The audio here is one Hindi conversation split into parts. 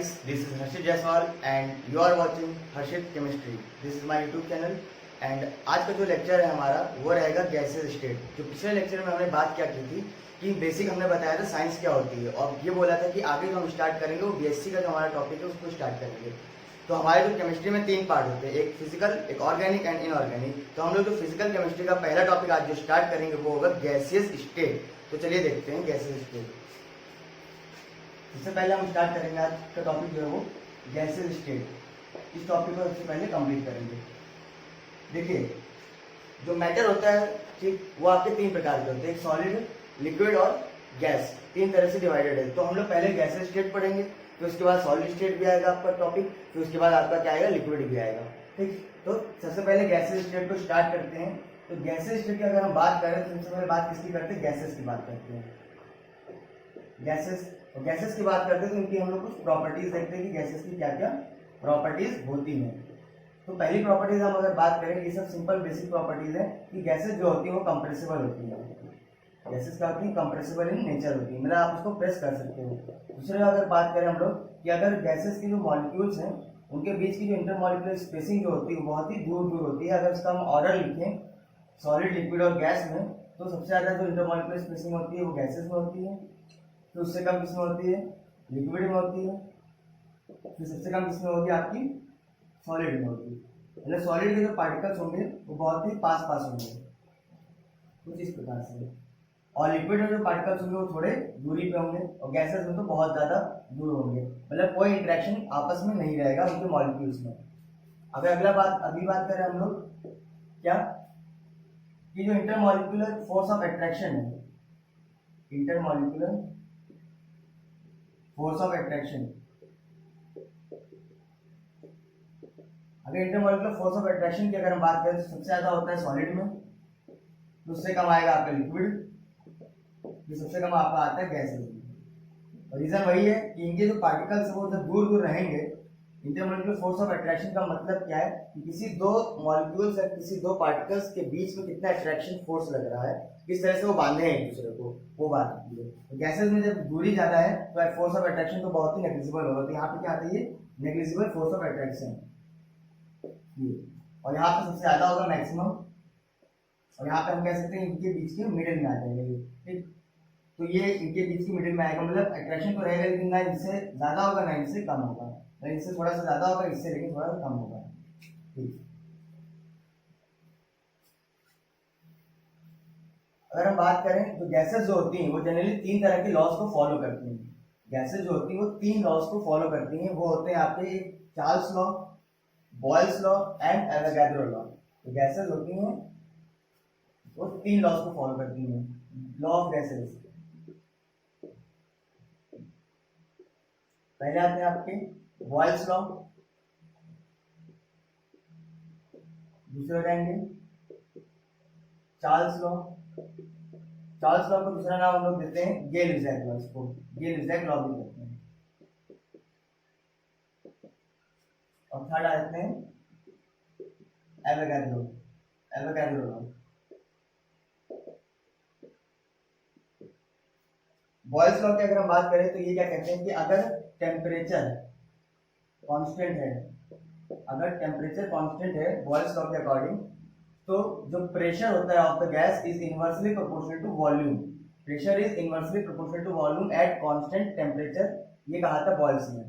friends, this is Harshit Jaiswal and you are watching Harshit Chemistry. This is my YouTube channel and आज का जो लेक्चर है हमारा वो रहेगा गैसेस स्टेट। जो पिछले लेक्चर में हमने बात क्या की थी कि बेसिक हमने बताया था साइंस क्या होती है और ये बोला था कि आगे जो हम स्टार्ट करेंगे वो बीएससी का जो हमारा टॉपिक है उसको स्टार्ट करेंगे। तो हमारे जो केमिस्ट्री में 3 पार्ट होते हैं, एक फिजिकल, एक ऑर्गेनिक एंड इनऑर्गेनिक। तो हम लोग जो फिजिकल केमिस्ट्री का पहला टॉपिक आज जो स्टार्ट करेंगे वो होगा गैसियस स्टेट। तो चलिए देखते हैं गैसियस स्टेट। इससे पहले हम स्टार्ट करेंगे आज का टॉपिक जो है वो गैसियस स्टेट। इस टॉपिक को सबसे पहले कंप्लीट करेंगे। देखिए, जो मैटर होता है ठीक वो आपके 3 प्रकार के होते हैं, एक सॉलिड, लिक्विड और गैस। 3 तरह से डिवाइडेड है। तो हम लोग पहले गैसियस स्टेट पढ़ेंगे, फिर उसके बाद सॉलिड स्टेट भी आएगा आपका टॉपिक, फिर उसके बाद आपका क्या आएगा, लिक्विड भी आएगा। ठीक, तो सबसे पहले गैसियस स्टेट को स्टार्ट करते हैं। तो गैसियस स्टेट की अगर हम बात करें तो सबसे पहले बात किसकी करते हैं, गैसेस की बात करते हैं। गैसेस की बात करते हैं तो इनकी हम लोग कुछ प्रॉपर्टीज देखते हैं कि गैसेस की क्या क्या प्रॉपर्टीज होती हैं। तो पहली प्रॉपर्टीज हम अगर बात करें, ये सब सिंपल बेसिक प्रॉपर्टीज है कि गैसेस जो होती है वो कंप्रेसिबल होती है। गैसेस क्या होती है, कंप्रेसिबल इन नेचर होती है, मतलब आप उसको प्रेस कर सकते हो। दूसरे अगर बात करें हम लोग कि अगर गैसेस की जो मॉलिक्यूल्स हैं उनके बीच की जो इंटरमॉलिक्यूलर स्पेसिंग जो होती है वो बहुत ही दूर दूर होती है। अगर उसका हम ऑर्डर लिखें सॉलिड, लिक्विड और गैस में, तो सबसे ज़्यादा जो इंटरमॉलिक्यूलर स्पेसिंग होती है वो गैसेस में होती है, फिर उससे कम किसमें होती है, लिक्विड में होती है, फिर सबसे कम किसमें होगी, आपकी सॉलिड में होगी। मतलब सॉलिड के जो पार्टिकल्स होंगे वो बहुत ही पास पास होंगे कुछ इस प्रकार से, और लिक्विड में जो पार्टिकल्स होंगे वो थोड़े दूरी पे होंगे, और गैसेस में तो बहुत ज़्यादा दूर होंगे। मतलब कोई इंटरेक्शन आपस में नहीं रहेगा उनके मॉलिक्यूल्स में। अगर अभी बात करें हम लोग क्या कि जो इंटरमॉलिक्यूलर फोर्स ऑफ अट्रैक्शन है, इंटरमॉलिक्यूलर फोर्स ऑफ अट्रैक्शन, अगर इंटरमॉलिक्यूलर फोर्स ऑफ अट्रैक्शन की अगर हम बात करें तो सबसे ज्यादा होता है सॉलिड में, तो उससे कम आएगा आपका लिक्विड, जो सबसे कम आपका आता है गैस में। और रीजन वही है कि इनके जो पार्टिकल्स है वो जब दूर दूर रहेंगे, इंटरमॉलिक्यूलर फोर्स ऑफ अट्रैक्शन का मतलब क्या है कि किसी 2 मॉलिक्यूल्स या किसी 2 पार्टिकल्स के बीच में कितना अट्रैक्शन फोर्स लग रहा है, किस तरह से वो बांधे हैं एक दूसरे को, वो बात होती है। तो गैसेस में जब दूरी ज्यादा है तो फोर्स ऑफ अट्रैक्शन तो बहुत ही नेग्लिजिबल होगा। तो यहाँ पे क्या आता है, ये नेग्लिजिबल फोर्स ऑफ अट्रैक्शन, और यहाँ पे सबसे ज्यादा होगा मैक्सिमम, और यहाँ पे हम कह सकते हैं इनके बीच के मिडिल में आ जाएंगे। ठीक, तो ये इनके बीच की मिडिल में आएगा, मतलब अट्रैक्शन तो रहेगा लेकिन ना इनसे ज्यादा होगा ना इनसे कम होगा, ना इनसे थोड़ा सा ज्यादा होगा, इससे लेकिन थोड़ा सा कम होगा। ठीक, अगर हम बात करें तो गैसेस जो होती हैं वो जनरली 3 तरह के लॉज को फॉलो करती हैं। गैसेस जो होती हैं वो 3 लॉज को फॉलो करती हैं। वो होते हैं आपके Charles law, Boyle's law and Avogadro law. तो गैसेस होती हैं वो 3 लॉज को फॉलो करती हैं, लॉ ऑफ गैसेस। पहले आते हैं आपके बॉयल्स लॉ, दूसरे हो जाएंगे चार्ल्स लॉ। चार्ल्स लॉ को दूसरा नाम हम लोग देते हैं गे-लुसाक लॉ, इसको गे-लुसाक लॉ भी कहते हैं। और थर्ड आते हैं एवोगाड्रो लॉ। बॉयल्स लॉ की अगर हम बात करें तो ये क्या कहते हैं कि अगर टेम्परेचर कांस्टेंट है, अगर टेम्परेचर कांस्टेंट है बॉयल्स लॉ के अकॉर्डिंग, तो जो प्रेशर होता है of the gas is inversely proportional to volume. Pressure is inversely proportional to volume at constant temperature, ये कहा था बॉयल्स ने।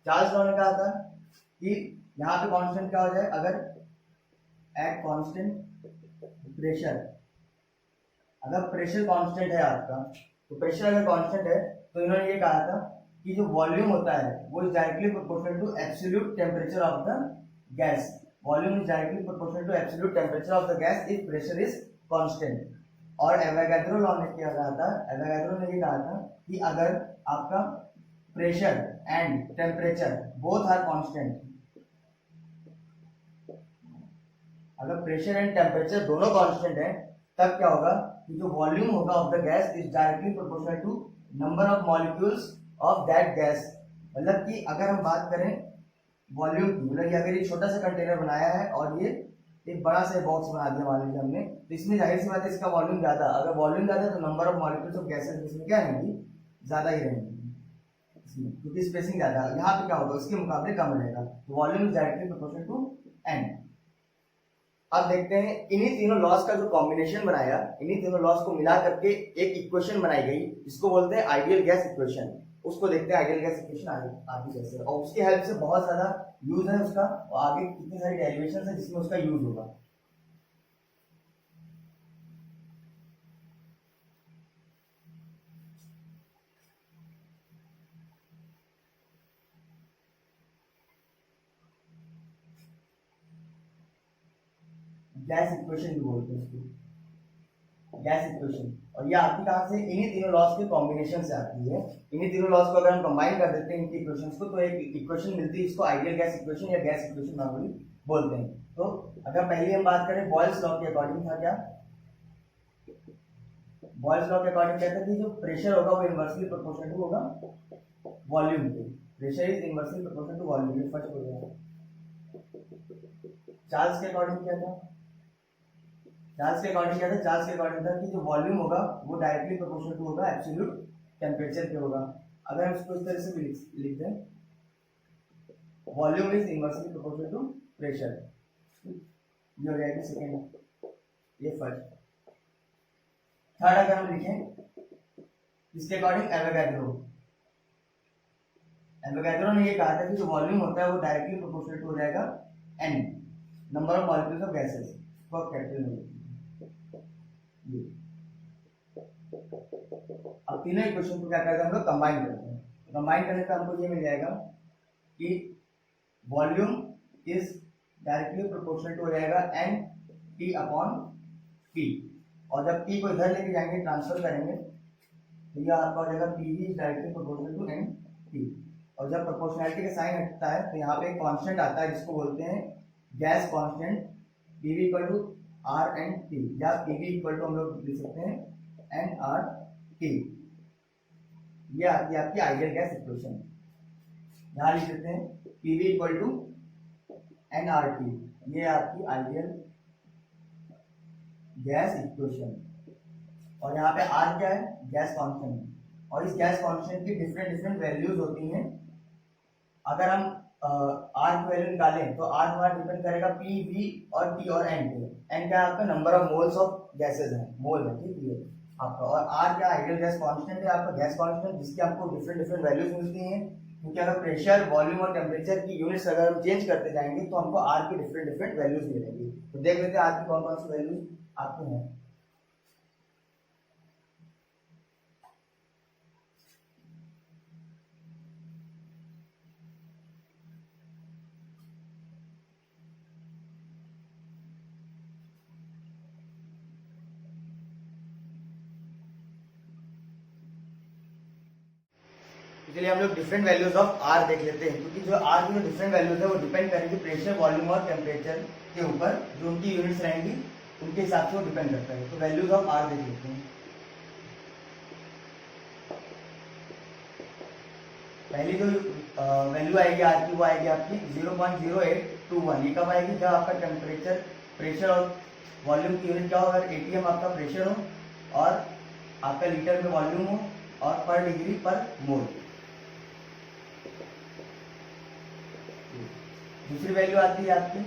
चार्ल्स लॉ ने कहा था कि यहाँ पे कांस्टेंट क्या हो जाए, अगर एट कांस्टेंट प्रेशर, अगर प्रेशर कांस्टेंट है आपका, तो प्रेशर अगर कांस्टेंट है तो इन्होंने ये कहा था कि जो वॉल्यूम होता है वो is directly proportional to absolute temperature of the gas. Volume is directly proportional to absolute temperature of the gas if pressure is constant. और एवोगाड्रो लॉ ने क्या कहा था, एवोगाड्रो ने ये कहा था कि अगर आपका pressure and temperature both are constant, अगर प्रेशर एंड टेम्परेचर दोनों कांस्टेंट है, तब क्या होगा कि जो वॉल्यूम होगा of the gas is directly proportional to number of molecules of that gas. मतलब कि अगर हम बात करें वॉल्यूम की, मतलब अगर ये छोटा सा कंटेनर बनाया है और ये एक बड़ा सा बॉक्स बना दिया मान लीजिए हमने, तो इसमें जाहिर सी बात है इसका वॉल्यूम ज्यादा, अगर वॉल्यूम ज्यादा है तो number of molecules of gases इसमें क्या रहेंगी, ज्यादा ही रहेंगी। इसमें, क्योंकि स्पेसिंग ज्यादा है। यहाँ पे क्या होगा, उसके मुकाबले कम रहेगा, volume is directly proportional to N. अब देखते हैं इन्हीं तीनों लॉस का जो कॉम्बिनेशन बनाया, इन्हीं तीनों लॉस को मिला करके एक इक्वेशन बनाई गई, इसको बोलते हैं आइडियल गैस इक्वेशन। उसको देखते हैं आइडियल गैस इक्वेशन आगे कैसे, और उसकी हेल्प से बहुत ज्यादा यूज है उसका, और आगे कितनी सारी डेरिवेशन है जिसमें उसका यूज होगा। गैस इक्वेशन भी बोलते हैं उसको, गैस इक्वेशन। और ये आती कहाँ से, इन्हीं तीनों लॉस के कॉम्बिनेशन से आती है। इन्हीं तीनों लॉस को अगर हम कंबाइन कर देते हैं इनकी इक्वेशंस को, तो एक इक्वेशन मिलती है, इसको आइडियल गैस इक्वेशन या गैस इक्वेशन नॉर्मली बोलते हैं। तो अगर पहले हम बात करें बॉयल्स लॉ के अकॉर्डिंग था क्या, बॉयल्स लॉ के अकॉर्डिंग कहता है कि जो प्रेशर होगा वो इनवर्सली प्रोपोर्शनल टू होगा वॉल्यूम के, pressure is inversely proportional to volume, ये फर्स्ट हो गया। चार्ल्स के अकॉर्डिंग क्या था, चार्ल्स के अकॉर्डिंग क्या था, चार्ल्स के अकॉर्डिंग था कि जो वॉल्यूम होगा वो डायरेक्टली प्रोपोर्शनल टू होगा एब्सोल्यूट टेम्परेचर के होगा। अगर हम इसको इस तरह से भी लिख दें, volume is inversely proportional to pressure, ये हो जाएगा सेकेंड, ये फर्स्ट। थर्ड अगर हम लिखें इसके अकॉर्डिंग एवोगैड्रो, एवोगैड्रो ने ये कहा था कि जो वॉल्यूम होता है वो डायरेक्टली प्रोपोर्शनल टू हो जाएगा N, number of molecules of gases, इसको कैपिटल में लिखें। अब तीनों इक्वेशन को क्या करते हैं हम लोग, कंबाइन करते हैं। कंबाइन करने पर हमको ये मिल जाएगा कि volume is directly proportional to हो जाएगा एन टी अपॉन पी, और जब पी को इधर लेके जाएंगे ट्रांसफर करेंगे तो ये आपका हो जाएगा P is directly proportional to N T. और जब प्रोपोर्शनैलिटी का साइन हटता है तो यहाँ पे एक कांस्टेंट आता है जिसको बोलते हैं gas constant, P V equal to R N T, या पी वी इक्वल टू हम लोग लिख सकते हैं एन आर टी। ये आती है आपकी आइडियल गैस इक्वेशन। यहाँ लिख देते हैं P V equal to N R T, ये आपकी आइडियल गैस इक्वेशन। और यहाँ पे आर क्या है, गैस कांस्टेंट, और इस गैस कांस्टेंट की डिफरेंट डिफरेंट वैल्यूज होती हैं। अगर हम आर की वैल्यू निकालें तो आर हमारा डिपेंड करेगा पी वी और टी और एन पे। एन क्या है आपका, number of moles of gases है, मोल है, ठीक है आपका। और आर क्या, आइडियल गैस कांस्टेंट है आपका, गैस कांस्टेंट, जिसकी आपको डिफरेंट डिफरेंट वैल्यूज मिलती हैं। क्योंकि अगर प्रेशर, वॉल्यूम और टेम्परेचर की यूनिट्स अगर हम चेंज करते जाएंगे तो हमको आर की डिफरेंट डिफरेंट वैल्यूज मिलेंगी। तो देख लेते हैं आर की कौन कौन सी वैल्यूज आती हैं। इसलिए हम लोग डिफरेंट वैल्यूज ऑफ आर देख लेते हैं, क्योंकि जो आर की जो डिफरेंट वैल्यूज है वो डिपेंड करेंगे प्रेशर, वॉल्यूम और टेम्परेचर के ऊपर। जो उनकी यूनिट्स रहेंगी उनके हिसाब से वो डिपेंड करता है। तो वैल्यूज ऑफ आर देख लेते हैं। पहली जो वैल्यू आएगी आर की वो आएगी आपकी 0.0821। ये कब आएगी, जब आपका टेम्परेचर, प्रेशर और वॉल्यूम की यूनिट क्या हो, अगर एटीएम आपका प्रेशर हो और आपका लीटर में वॉल्यूम हो और पर डिग्री पर मोल। दूसरी वैल्यू आती है आपकी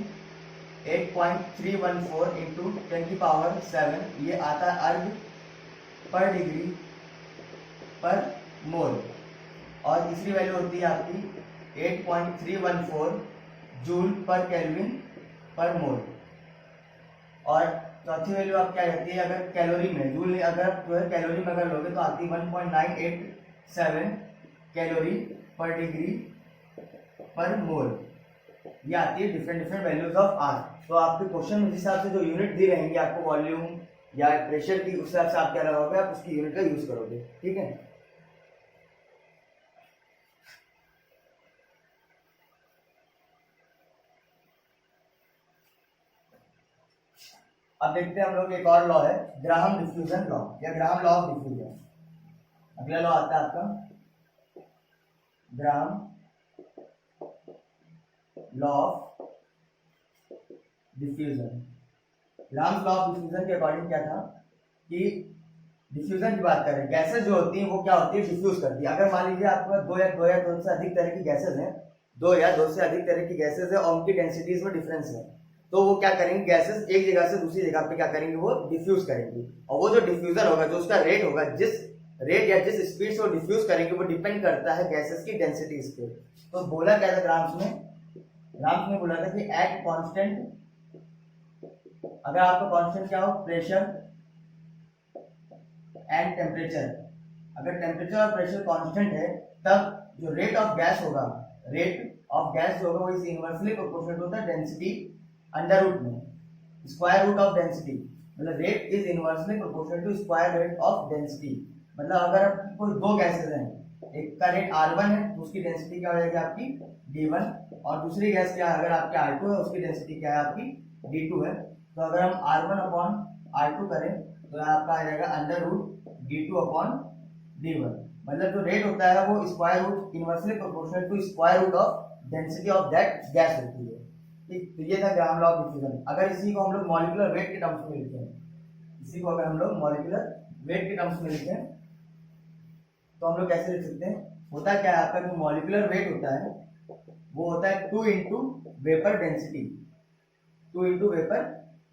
8.314 इंटू 10⁻⁷, ये आता है अर्ग पर डिग्री पर मोल। और तीसरी वैल्यू होती है आपकी 8.314 जूल पर केल्विन पर मोल। और चौथी वैल्यू आप क्या रहती है, अगर कैलोरी में, जूल में अगर जो है कैलोरी में अगर लोगे तो आती है 1.987 कैलोरी पर डिग्री पर मोल। ये आती है different different values of R. तो आपके क्वेश्चन में जिस हिसाब से जो यूनिट दी रहेंगे आपको वॉल्यूम या प्रेशर की, उस हिसाब से आप क्या लगाओगे, आप उसकी यूनिट का यूज करोगे, ठीक है। अब देखते हैं हम लोग एक और लॉ है, ग्राहम डिफ्यूजन लॉ या ग्राहम लॉ ऑफ डिफ्यूजन। अगला लॉ आता है आपका Graham law of diffusion. Graham law of diffusion के अकॉर्डिंग क्या था कि डिफ्यूजन की बात करें, गैसेस जो होती हैं वो क्या होती है, डिफ्यूज करती है। अगर मान लीजिए आपके पास दो से अधिक तरह की गैसेस हैं, दो से अधिक तरह की गैसेस है और उनकी डेंसिटीज में डिफरेंस है, तो वो क्या करेंगे, गैसेस एक जगह से दूसरी जगह पे क्या करेंगे, वो डिफ्यूज करेंगे। और वो जो डिफ्यूजन होगा, जो उसका रेट होगा, जिस रेट या जिस स्पीड से वो डिफ्यूज करेंगे, वो डिपेंड करता है गैसेस की डेंसिटीज पे। तो बोला क्या था ग्राम्स में बोला था कि एट कांस्टेंट, अगर आपका कांस्टेंट क्या हो, प्रेशर एंड टेम्परेचर, अगर टेम्परेचर और प्रेशर कांस्टेंट है, तब जो रेट ऑफ गैस होगा, रेट ऑफ गैस जो होगा वो is inversely proportional to the density under root में स्क्वायर रूट ऑफ डेंसिटी। मतलब rate is inversely proportional to square rate of density. मतलब अगर कोई दो गैसेस हैं, एक का रेट R1 है तो उसकी डेंसिटी क्या हो जाएगी आपकी D1, और दूसरी गैस क्या है, अगर आपकी R2 है उसकी डेंसिटी क्या है आपकी D2 है। तो अगर हम R1 अपॉन R2 करें तो आपका आ जाएगा under root D2 upon D1। मतलब जो रेट होता है वो square root inversely proportional to square root of density of that gas होती है। ठीक, तो ये था ग्राम लॉ ऑफ डिफ्यूजन। अगर इसी को हम लोग मॉलिक्यूलर वेट के टर्म्स में लिखते हैं, इसी को अगर हम लोग मॉलिक्यूलर वेट के टर्म्स में लिखते हैं तो हम लोग कैसे लिख सकते हैं, होता क्या है, आपका जो मॉलिक्यूलर वेट होता है वो होता है 2 into vapour density, 2 into vapour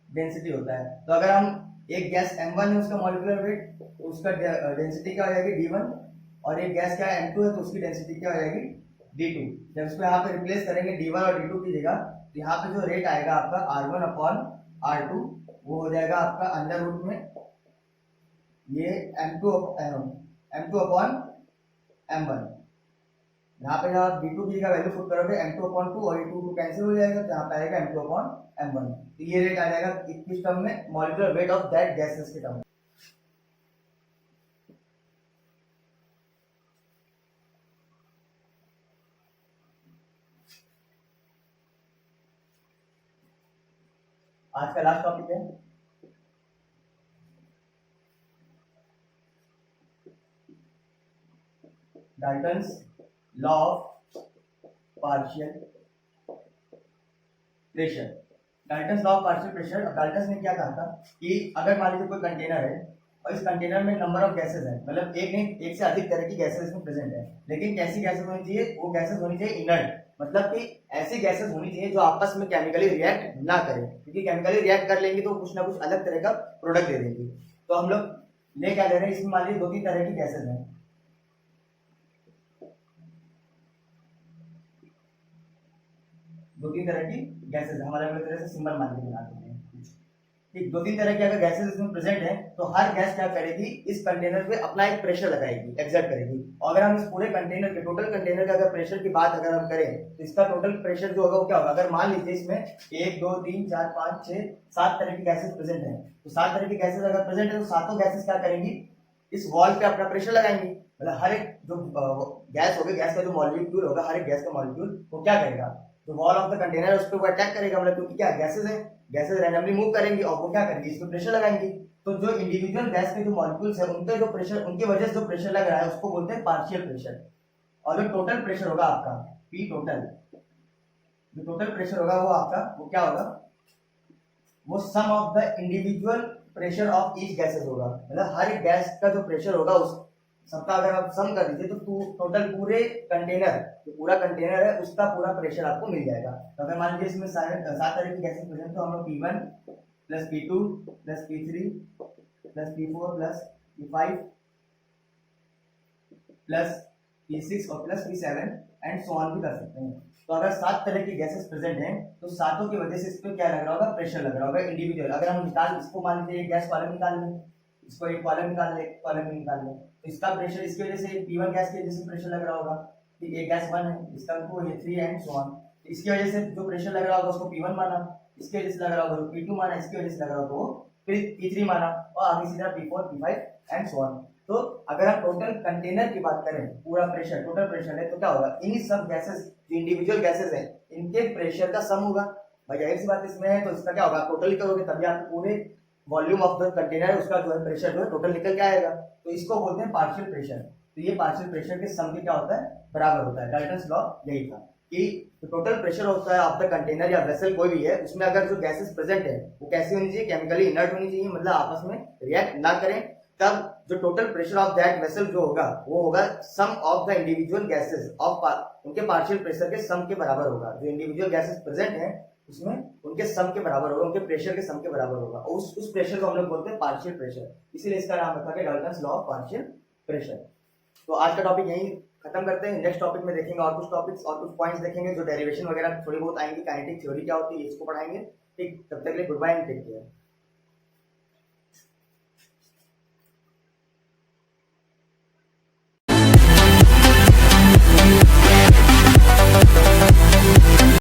density होता है। तो अगर हम एक गैस M1 है उसका मॉलिक्यूलर वेट, तो उसका डेंसिटी क्या हो जाएगी D1, और एक गैस क्या है M2 है तो उसकी डेंसिटी क्या हो जाएगी D2। जब इसको यहाँ पे रिप्लेस करेंगे D1 और D2 की जगह, तो यहाँ पे जो रेट आएगा आपका R1 अपॉन R2 वो हो जाएगा आपका अंडर रूट में ये M2 अपॉन M1। यहाँ पे जब आप D2 की का वैल्यू पुट करोगे M2 अपॉन 2 और ये 2 कैंसिल हो जाएगा, तो यहाँ पे आएगा M2 अपॉन M1। तो ये रेट आ जाएगा किस टर्म में, molecular weight of that gases के टर्म में। आज का लास्ट टॉपिक है Dalton's law of partial pressure. Dalton's law of partial pressure, Dalton's ने क्या कहा था कि अगर मान लीजिए कोई कंटेनर है और इस कंटेनर में नंबर ऑफ गैसेस है, मतलब एक नहीं एक से अधिक तरह की गैसेस इसमें प्रेजेंट है, लेकिन कैसी गैसेस होनी चाहिए, वो गैसेस होनी चाहिए इनर्ट, मतलब कि ऐसी गैसेस होनी चाहिए जो आपस में केमिकली रिएक्ट ना करें, क्योंकि केमिकली रिएक्ट कर लेंगी तो कुछ ना कुछ अलग तरह का प्रोडक्ट दे देंगी। तो हम लोग ले क्या ले रहे हैं, इसमें मान लीजिए 2-3 तरह की गैसेस हैं, दो तीन तरह की गैसेस हमारे अलग तरह से सिंबल मान के बनाते हैं। ठीक, 2-3 तरह की अगर गैसेस इसमें प्रेजेंट है तो हर गैस क्या करेगी, इस कंटेनर पे अपना एक प्रेशर लगाएगी, एक्सर्ट करेगी। और अगर हम इस पूरे कंटेनर के टोटल कंटेनर का अगर प्रेशर की बात अगर हम करें तो इसका टोटल प्रेशर जो होगा वो क्या होगा, अगर मान लीजिए इसमें 1 2 3 4 5 6 7 तरह की गैसेस प्रेजेंट है, तो 7 तरह की गैसेस अगर प्रेजेंट है तो सातों गैसेस क्या करेंगी, इस वॉल पे अपना प्रेशर लगाएंगी। मतलब हर एक जो गैस होगी, गैस का जो मॉलिक्यूल होगा, हर एक गैस का मॉलिक्यूल वो क्या करेगा, जो वॉल ऑफ द कंटेनर है उस पर वो अटैक करेगा, मतलब क्योंकि क्या गैसेस है, गैसेस रैंडमली मूव करेंगी और वो क्या करेंगी, इस पे प्रेशर लगाएंगी। तो जो इंडिविजुअल गैस के जो मॉलिक्यूल्स है उनके जो प्रेशर, उनकी वजह से जो प्रेशर लग रहा है उसको बोलते हैं पार्शियल प्रेशर। और जो टोटल प्रेशर होगा आपका P टोटल, जो टोटल प्रेशर होगा वो आपका वो क्या होगा, वो sum of the individual pressure of each gases होगा। मतलब हर एक गैस का जो प्रेशर होगा उस सबका अगर आप सम कर दीजिए तो टोटल पूरे कंटेनर, जो पूरा कंटेनर है उसका पूरा प्रेशर आपको मिल जाएगा। तो अगर मान लीजिए इसमें 7 तरह की गैसेस प्रेजेंट, तो हम लोग P1 plus P2 plus P3 plus P4 plus P5 plus P6 और plus P7 and so on भी कर सकते हैं। तो अगर 7 तरह की गैसेस प्रेजेंट हैं तो सातों की वजह से इस पर क्या लग रहा होगा, प्रेशर लग रहा होगा इंडिविजुअल। अगर हम निकाल, इसको मान लीजिए एक गैस कॉलम निकाल लें, इसको एक कॉलम निकाल लें, एक कॉलम निकाल लें, तो इसका प्रेशर इसकी वजह से P1 गैस की वजह से प्रेशर लग रहा होगा, ठीक, एक गैस 1 है, इसका 2 है, 3 एंड सो ऑन। इसकी वजह से जो प्रेशर लग रहा होगा उसको P1 माना, इसकी वजह से लग रहा होगा तो P2 माना, इसकी वजह से लग रहा होगा तो फिर P3 माना, और आगे सीधा P4 P5 and so on. तो अगर आप टोटल कंटेनर की बात करें, पूरा प्रेशर टोटल प्रेशर है, तो क्या होगा, इन्हीं सब गैसेस जो इंडिविजुअल गैसेस हैं इनके प्रेशर का सम होगा। भाई जाहिर सी बात इसमें है, तो इसका क्या होगा, टोटल करोगे तभी आपको पूरे वॉल्यूम ऑफ द कंटेनर है उसका जो है प्रेशर जो है टोटल निकल के आएगा। तो इसको बोलते हैं पार्शियल प्रेशर। तो ये पार्शियल प्रेशर के सम के क्या होता है, बराबर होता है। डाल्टन्स लॉ यही था कि तो टोटल प्रेशर होता है ऑफ द कंटेनर या वेसल कोई भी है, उसमें अगर जो गैसेस प्रेजेंट है वो कैसी होनी चाहिए, केमिकली इनर्ट होनी चाहिए, मतलब आपस में रिएक्ट ना करें, तब जो total pressure of that vessel जो होगा वो होगा sum of the individual gases of उनके पार्शियल प्रेशर के सम के बराबर होगा। जो इंडिविजुअल गैसेस प्रेजेंट है उसमें उनके सम के बराबर होगा, उनके प्रेशर के सम के बराबर होगा। उस प्रेशर को हम लोग बोलते हैं पार्शियल प्रेशर, इसीलिए इसका नाम रखा गया Dalton's law of partial pressure. तो आज का टॉपिक यही खत्म करते हैं। नेक्स्ट टॉपिक में देखेंगे और कुछ टॉपिक्स और कुछ पॉइंट्स देखेंगे, जो डेरिवेशन वगैरह थोड़ी बहुत आएंगी, काइनेटिक थ्योरी क्या होती है इसको पढ़ाएंगे। ठीक, तब तक के लिए good bye and take care.